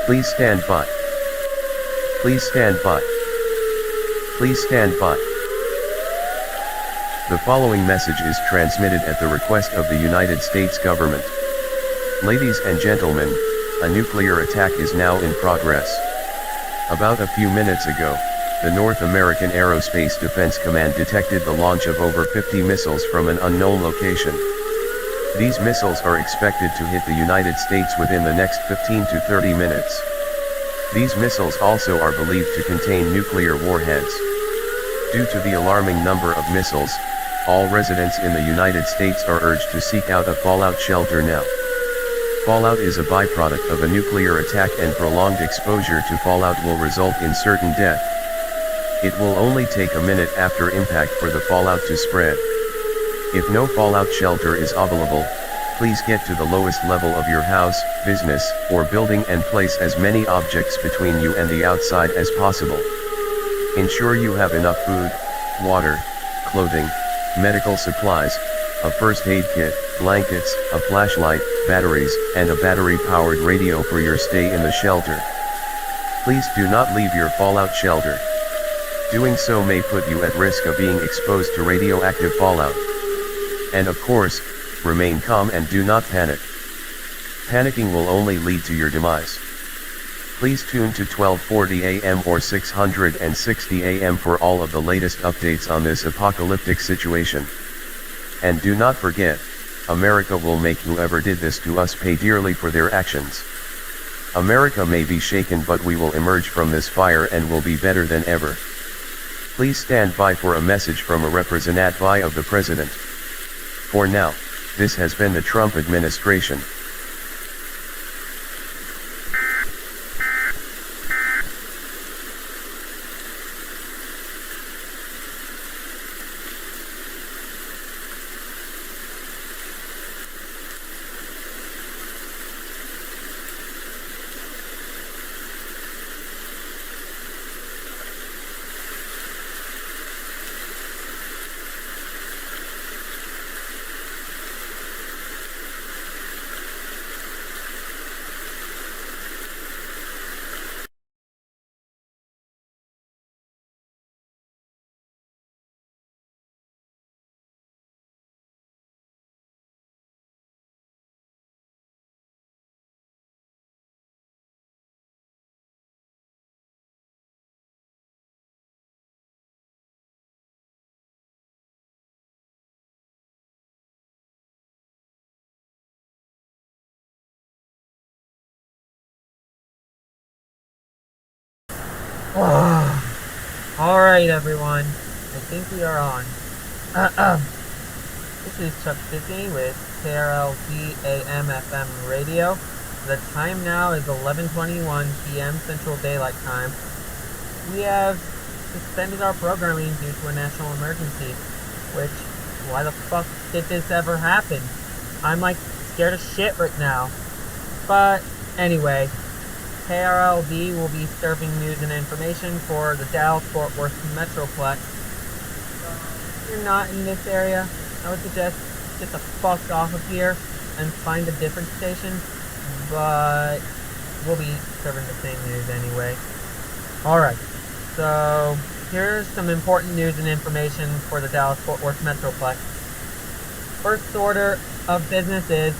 Please stand by. Please stand by. Please stand by. The following message is transmitted at the request of the United States government. Ladies and gentlemen, a nuclear attack is now in progress. About a few minutes ago, the North American Aerospace Defense Command detected the launch of over 50 missiles from an unknown location. These missiles are expected to hit the United States within the next 15 to 30 minutes. These missiles also are believed to contain nuclear warheads. Due to the alarming number of missiles, all residents in the United States are urged to seek out a fallout shelter now. Fallout is a byproduct of a nuclear attack, and prolonged exposure to fallout will result in certain death. It will only take a minute after impact for the fallout to spread. If no fallout shelter is available, please get to the lowest level of your house, business, or building and place as many objects between you and the outside as possible. Ensure you have enough food, water, clothing, medical supplies, a first aid kit, blankets, a flashlight, batteries, and a battery-powered radio for your stay in the shelter. Please do not leave your fallout shelter. Doing so may put you at risk of being exposed to radioactive fallout. And of course, remain calm and do not panic. Panicking will only lead to your demise. Please tune to 1240 AM or 660 AM for all of the latest updates on this apocalyptic situation. And do not forget, America will make whoever did this to us pay dearly for their actions. America may be shaken, but we will emerge from this fire and will be better than ever. Please stand by for a message from a representative of the President. For now, this has been the Trump administration. Alright everyone, I think we are on. This is Chuck Disney with KRLD AM FM radio. The time now is 11:21 PM Central Daylight Time. We have suspended our programming due to a national emergency, which, why the fuck did this ever happen? I'm like scared of shit right now. But anyway, KRLD will be serving news and information for the Dallas-Fort Worth Metroplex. So if you're not in this area, I would suggest get the fuck off of here and find a different station, but we'll be serving the same news anyway. Alright, so here's some important news and information for the Dallas-Fort Worth Metroplex. First order of business is,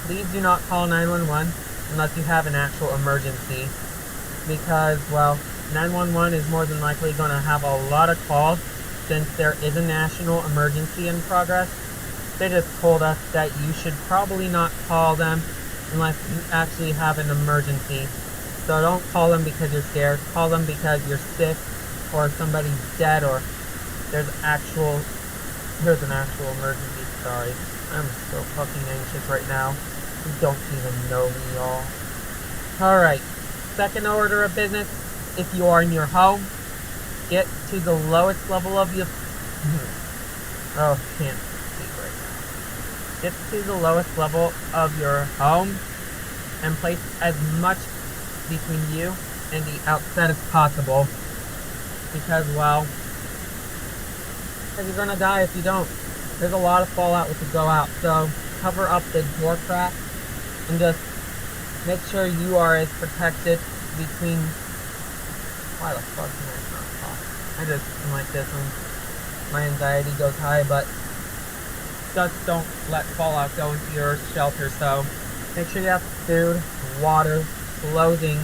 please do not call 911 unless you have an actual emergency, because, well, 911 is more than likely going to have a lot of calls since there is a national emergency in progress. They just told us that you should probably not call them unless you actually have an emergency. So don't call them because you're scared. Call them because you're sick, or somebody's dead, or there's an actual emergency. Sorry, I'm so fucking anxious right now. You don't even know me, y'all. Alright, second order of business, if you are in your home, get to the lowest level of your... Oh, can't speak right now. Get to the lowest level of your home and place as much between you and the outside as possible. Because, well, you're gonna die if you don't. There's a lot of fallout if you go out, so cover up the door crack and just make sure you are as protected between. Why the fuck can I not talk? I just am like this when my anxiety goes high, but just don't let fallout go into your shelter. So make sure you have food, water, clothing,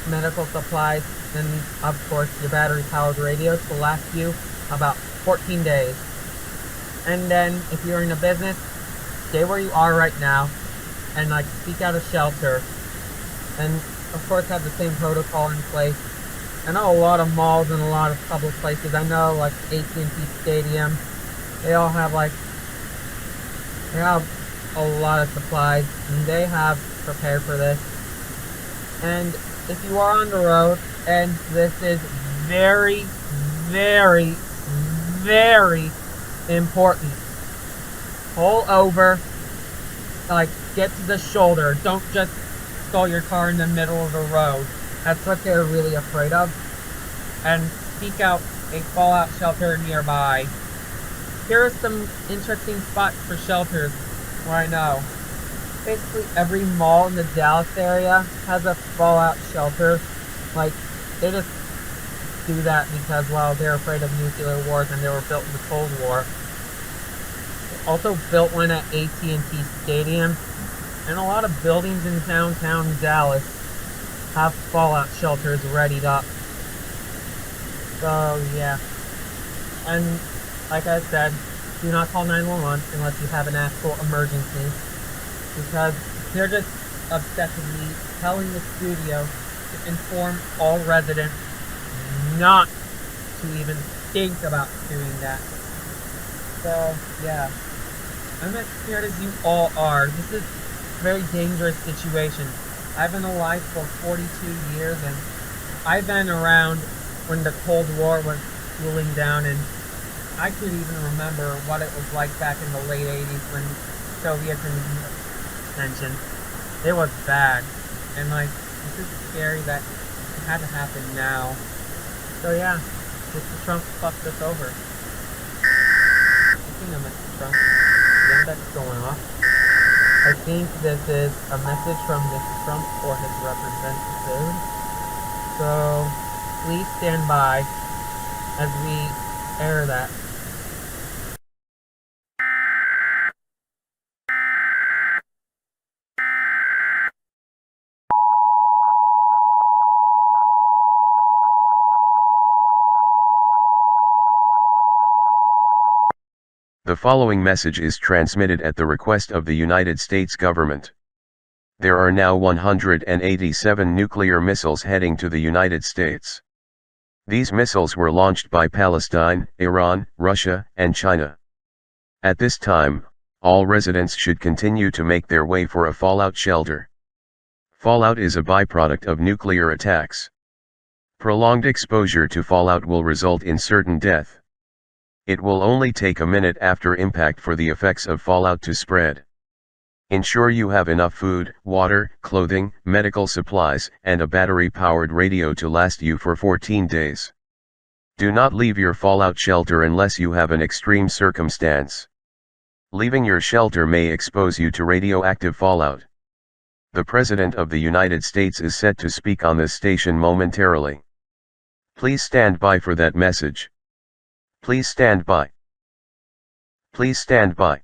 medical supplies, and of course your battery powered radio to last you about 14 days. And then if you're in a business, stay where you are right now and like seek out a shelter, and of course have the same protocol in place. I know a lot of malls and a lot of public places, I know like AT&T Stadium, they all have they have a lot of supplies and they have prepared for this. And if you are on the road, and this is very, very, very important, pull over, like get to the shoulder, don't just stall your car in the middle of the road. That's what they're really afraid of. And seek out a fallout shelter nearby. Here are some interesting spots for shelters where I know. Basically every mall in the Dallas area has a fallout shelter. Like, they just do that because, well, they're afraid of nuclear wars and they were built in the Cold War. They also built one at AT&T Stadium, and a lot of buildings in downtown Dallas have fallout shelters readied up. So, yeah. And, like I said, do not call 911 unless you have an actual emergency, because they're just obsessively telling the studio to inform all residents not to even think about doing that. So, yeah. I'm as scared as you all are. This is a very dangerous situation. I've been alive for 42 years, and I've been around when the Cold War was cooling down, and I could even remember what it was like back in the late 80s when Soviets and tension. It was bad, and like, this is scary that it had to happen now. So yeah, Mr. Trump fucked us over. Speaking of Mr. Trump, the index's going off. I think this is a message from Mr. Trump or his representative. So please stand by as we air that. The following message is transmitted at the request of the United States government. There are now 187 nuclear missiles heading to the United States. These missiles were launched by Palestine, Iran, Russia, and China. At this time, all residents should continue to make their way for a fallout shelter. Fallout is a byproduct of nuclear attacks. Prolonged exposure to fallout will result in certain death. It will only take a minute after impact for the effects of fallout to spread. Ensure you have enough food, water, clothing, medical supplies, and a battery-powered radio to last you for 14 days. Do not leave your fallout shelter unless you have an extreme circumstance. Leaving your shelter may expose you to radioactive fallout. The President of the United States is set to speak on this station momentarily. Please stand by for that message. Please stand by. Please stand by.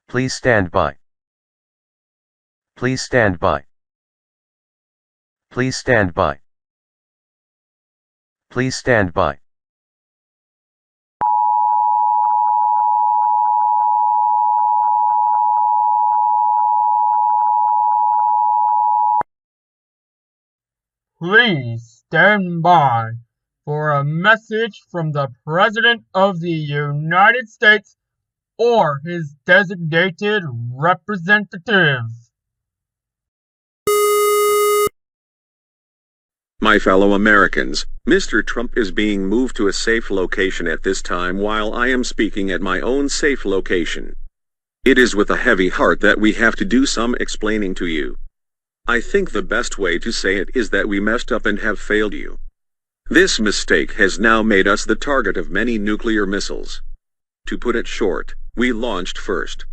Please stand by. Please stand by. Please stand by. Please stand by. Please stand by for a message from the President of the United States or his designated representative. My fellow Americans, Mr. Trump is being moved to a safe location at this time while I am speaking at my own safe location. It is with a heavy heart that we have to do some explaining to you. I think the best way to say it is that we messed up and have failed you. This mistake has now made us the target of many nuclear missiles. To put it short, we launched first.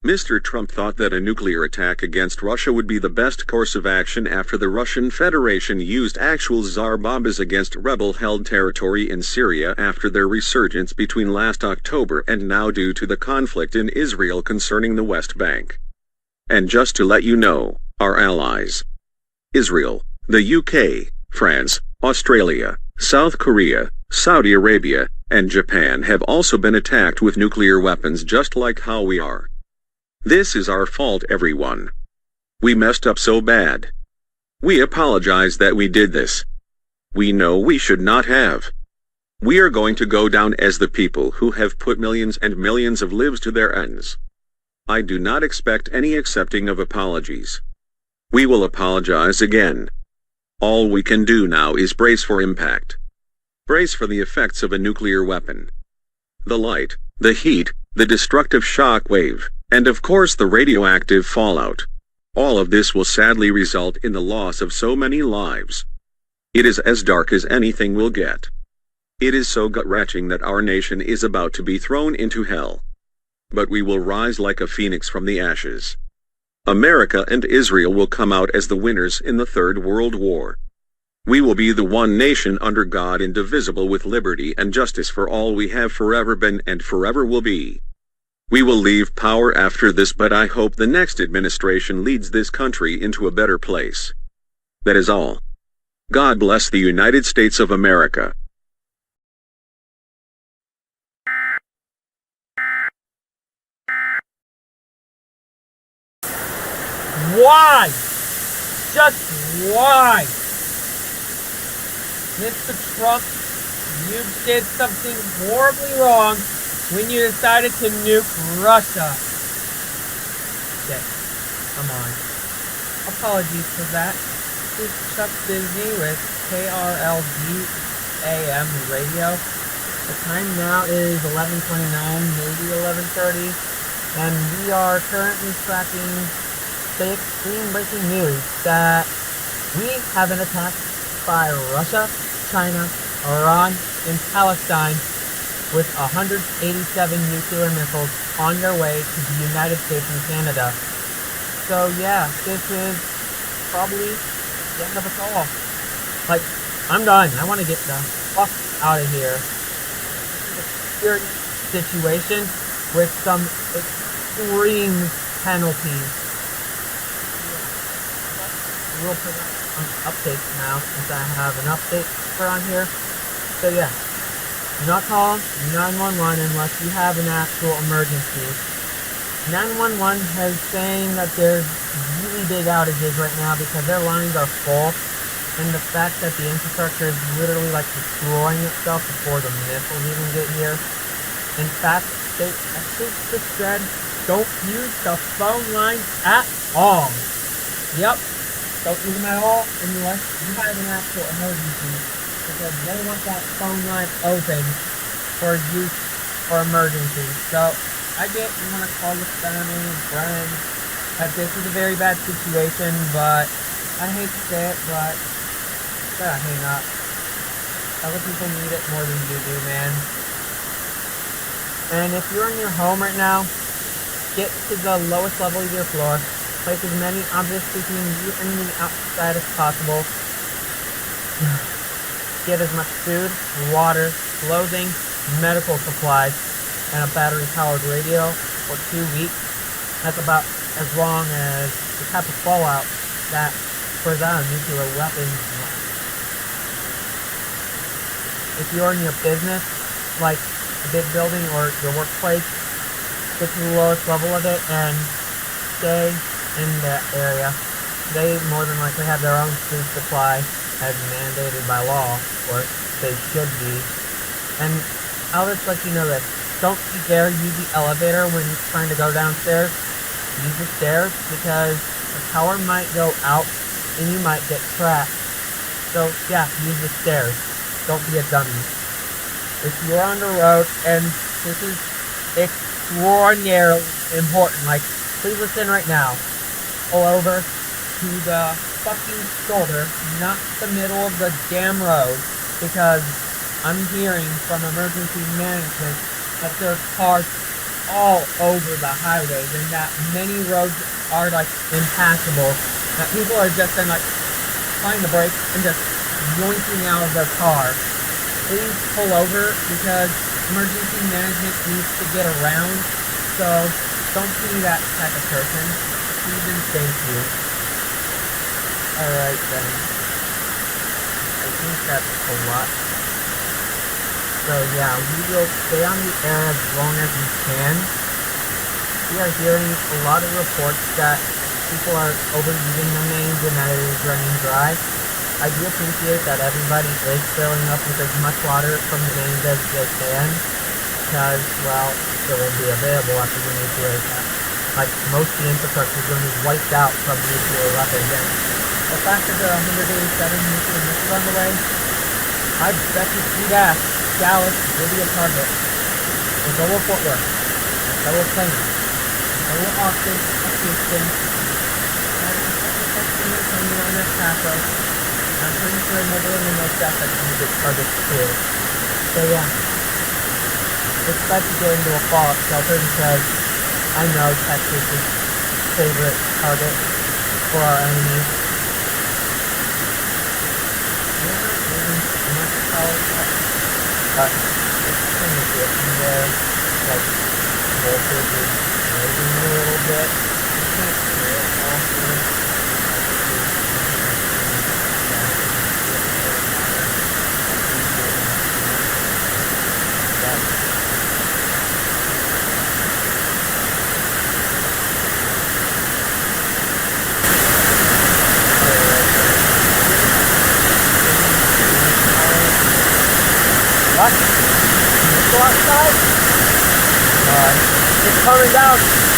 Mr. Trump thought that a nuclear attack against Russia would be the best course of action after the Russian Federation used actual Tsar bombs against rebel-held territory in Syria after their resurgence between last October and now due to the conflict in Israel concerning the West Bank. And just to let you know, our allies, Israel, the UK, France, Australia, South Korea, Saudi Arabia, and Japan have also been attacked with nuclear weapons just like how we are. This is our fault, everyone. We messed up so bad. We apologize that we did this. We know we should not have. We are going to go down as the people who have put millions and millions of lives to their ends. I do not expect any accepting of apologies. We will apologize again. All we can do now is brace for impact. Brace for the effects of a nuclear weapon. The light, the heat, the destructive shock wave, and of course the radioactive fallout. All of this will sadly result in the loss of so many lives. It is as dark as anything will get. It is so gut-wrenching that our nation is about to be thrown into hell. But we will rise like a phoenix from the ashes. America and Israel will come out as the winners in the Third World War. We will be the one nation under God, indivisible, with liberty and justice for all, we have forever been and forever will be. We will leave power after this, but I hope the next administration leads this country into a better place. That is all. God bless the United States of America. Why? Just why? Mr. Trump, you did something horribly wrong when you decided to nuke Russia. Okay, come on. Apologies for that. This is Chuck Disney with KRLD AM radio. The time now is 11:29, maybe 11:30, and we are currently tracking the extreme breaking news that we have an attack by Russia, China, Iran, and Palestine with 187 nuclear missiles on their way to the United States and Canada. So yeah, this is probably the end of us all. Like, I'm done. I want to get the fuck out of here. This is a security situation with some extreme penalties. We'll put some updates now since I have an update for on here. So yeah, do not call 911 unless you have an actual emergency. 911 is saying that there's really big outages right now because their lines are full, and the fact that the infrastructure is literally like destroying itself before the missiles even get here. In fact, they actually just said don't use the phone lines at all. Yep. Don't use them at all unless you have an actual emergency, because they want that phone line open for use or emergency. So I get you want to call your family, friends, that this is a very bad situation, but I hate to say it, but gotta hang up. Other people need it more than you do, man. And if you're in your home right now, get to the lowest level of your floor. Place as many objects between you and the outside as possible. Get as much food, water, clothing, medical supplies, and a battery-powered radio for 2 weeks. That's about as long as the type of fallout that for that nuclear weapons. If you're in your business, like a big building or your workplace, get to the lowest level of it and stay in that area. They more than likely have their own food supply as mandated by law, or they should be. And I'll just let you know this. Don't you dare use the elevator when you're trying to go downstairs. Use the stairs because the power might go out and you might get trapped. So yeah, use the stairs. Don't be a dummy. If you're on the road, and this is extraordinarily important, like, please listen right now. Pull over to the fucking shoulder, not the middle of the damn road, because I'm hearing from emergency management that there's cars all over the highways, and that many roads are like impassable. That people are just then like applying the brakes and just yoinking out of their car. Please pull over because emergency management needs to get around. So don't be that type of person. Please and thank you. Alright then. I think that's a lot. So yeah, we will stay on the air as long as we can. We are hearing a lot of reports that people are overusing their names and that it is running dry. I do appreciate that everybody is filling up with as much water from the mains as they can, because, well, it will be available after the nuclear attack. Like, most of the infrastructure is going to be wiped out from nuclear weapons, and the fact that there are 187 nuclear missiles on the way, I bet you EAS, Dallas will be a target. And so will Fort Worth, and so will Plano, and so will Austin, and Houston, and San Antonio, and El Paso. I'm pretty sure Midland and North Dallas are some big targets too. So yeah, it's best to get into a fallout shelter because I know Texas is favorite target for our enemies. We're not getting much power, but it's kind of getting there. Like, voltage is rising a little bit. You can't hear it all through. What? Can you go outside? It's coming down.